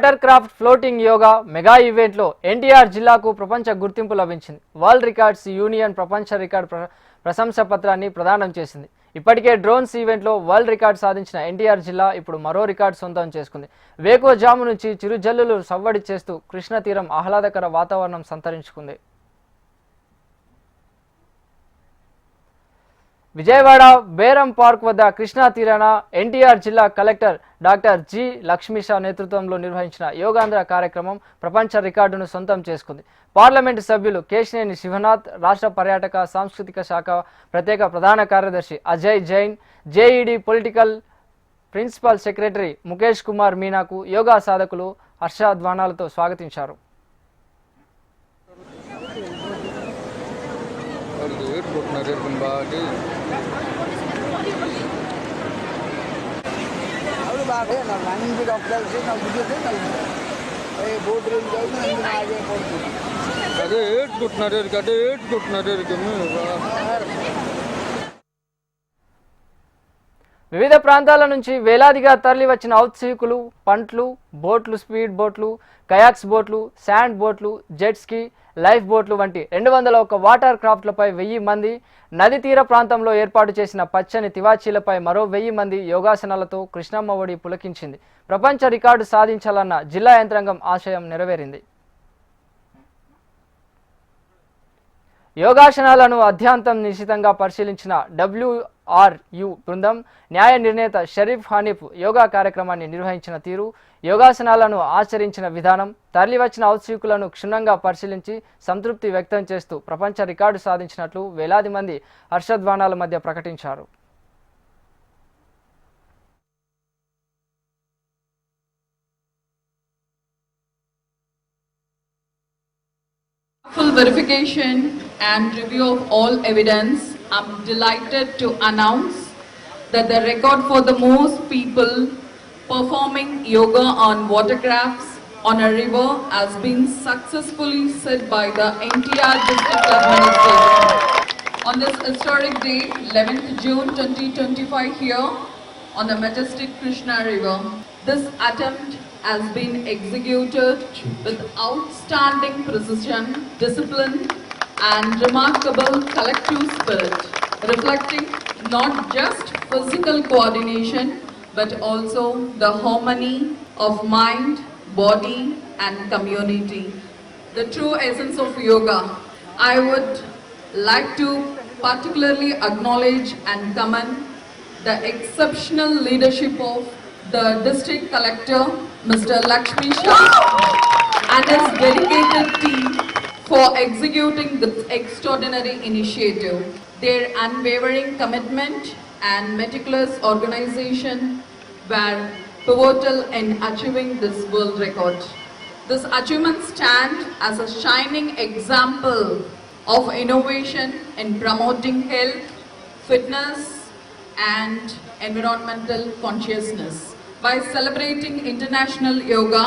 Water craft floating yoga mega ఈవెంట్లో ఎన్టీఆర్ జిల్లాకు ప్రపంచ గుర్తింపు లభించింది. వరల్డ్ రికార్డ్స్ యూనియన్ ప్రపంచ రికార్డ్ ప్రశంసా పత్రాన్ని ప్రదానం చేసింది. ఇప్పటికే డ్రోన్స్ ఈవెంట్లో వరల్డ్ రికార్డ్ సాధించిన ఎన్టీఆర్ జిల్లా ఇప్పుడు మరో రికార్డు సొంతం చేసుకుంది. వేకువజాము నుంచి చిరుజల్లులు సవ్వడి చేస్తూ కృష్ణ తీరం ఆహ్లాదకర వాతావరణం సంతరించుకుంది. విజయవాడ బేరం పార్క్ వద్ద కృష్ణా తీరాన ఎన్టీఆర్ జిల్లా కలెక్టర్ డాక్టర్ జి లక్ష్మీషా నేతృత్వంలో నిర్వహించిన యోగాంధ్ర కార్యక్రమం ప్రపంచ రికార్డును సొంతం చేసుకుంది. పార్లమెంటు సభ్యులు కేశినేని శివనాథ్, రాష్ట్ర పర్యాటక సాంస్కృతిక శాఖ ప్రత్యేక ప్రధాన కార్యదర్శి Ajay Jain, GAD political principal secretary Mukesh Kumar మీనాకు యోగా సాధకులు హర్షధ్వానాలతో స్వాగతించారు. వివిధ ప్రాంతాల నుంచి వేలాదిగా తరలి వచ్చిన ఔత్సాహికులు పంట్లు, బోట్లు, స్పీడ్ బోట్లు, కయాక్స్ బోట్లు, శాండ్ బోట్లు, జెట్ స్కీ, లైఫ్ బోట్లు వంటి 201 వాటర్ క్రాఫ్ట్లపై 1000 మంది, నది తీర ప్రాంతంలో ఏర్పాటు చేసిన పచ్చని తివాచీలపై మరో 1000 మంది యోగాసనాలతో కృష్ణమ్మ ఒడి పులకించింది. ప్రపంచ రికార్డు సాధించాలన్న జిల్లా యంత్రాంగం ఆశయం నెరవేరింది. యోగాసనాలను అధ్యాంతం నిశితంగా పరిశీలించిన WRU బృందం న్యాయ నిర్ణేత షరీఫ్ హనీఫ్ యోగా కార్యక్రమాన్ని నిర్వహించిన తీరు, యోగాసనాలను ఆచరించిన విధానం, తరలివచ్చిన ఔత్సాహికులను క్షుణ్ణంగా పరిశీలించి సంతృప్తి వ్యక్తం చేస్తూ ప్రపంచ రికార్డు సాధించినట్లు వేలాది మంది హర్షధ్వానాల మధ్య ప్రకటించారు. Full verification and review of all evidence, I'm delighted to announce that the record for the most people performing yoga on watercrafts on a river has been successfully set by the NTR District Administration. On this historic day, 11th June 2025 here on the majestic Krishna River, this attempt has been executed with outstanding precision, discipline and remarkable collective spirit, reflecting not just physical coordination but also the harmony of mind, body and community. The true essence of yoga. I would like to particularly acknowledge and commend the exceptional leadership of the District Collector, Mr. Lakshmisha, and his dedicated team for executing this extraordinary initiative. Their unwavering commitment and meticulous organization were pivotal in achieving this world record. This achievement stands as a shining example of innovation in promoting health, fitness, and environmental consciousness. By celebrating International Yoga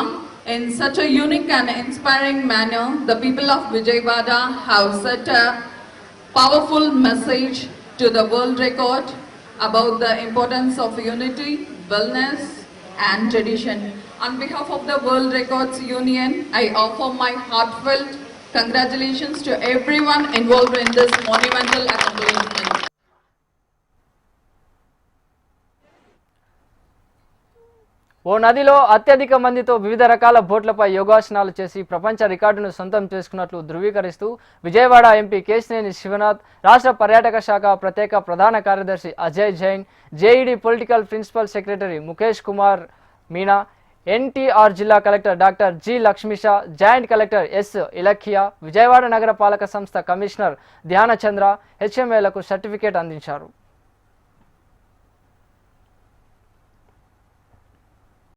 in such a unique and inspiring manner, the people of Vijayawada have set a powerful message to the world record about the importance of unity, wellness and tradition. On behalf of the World Records Union, I offer my heartfelt congratulations to everyone involved in this monumental accomplishment. ఓ నదిలో అత్యధిక మందితో వివిధ రకాల బోట్లపై యోగాసనాలు చేసి ప్రపంచ రికార్డును సొంతం చేసుకున్నట్లు ధృవీకరిస్తూ విజయవాడ ఎంపీ కేశినేని శివనాథ్, రాష్ట్ర పర్యాటక శాఖ ప్రత్యేక ప్రధాన కార్యదర్శి Ajay Jain, GAD political principal secretary Mukesh Kumar Meena, NTR జిల్లా collector doctor G Lakshmisha, joint collector S Ilakkiya, Vijayawada నగర పాలక సంస్థ కమిషనర్ ధ్యానచంద్ర, హెచ్ఎంఏలకు సర్టిఫికేట్ అందించారు.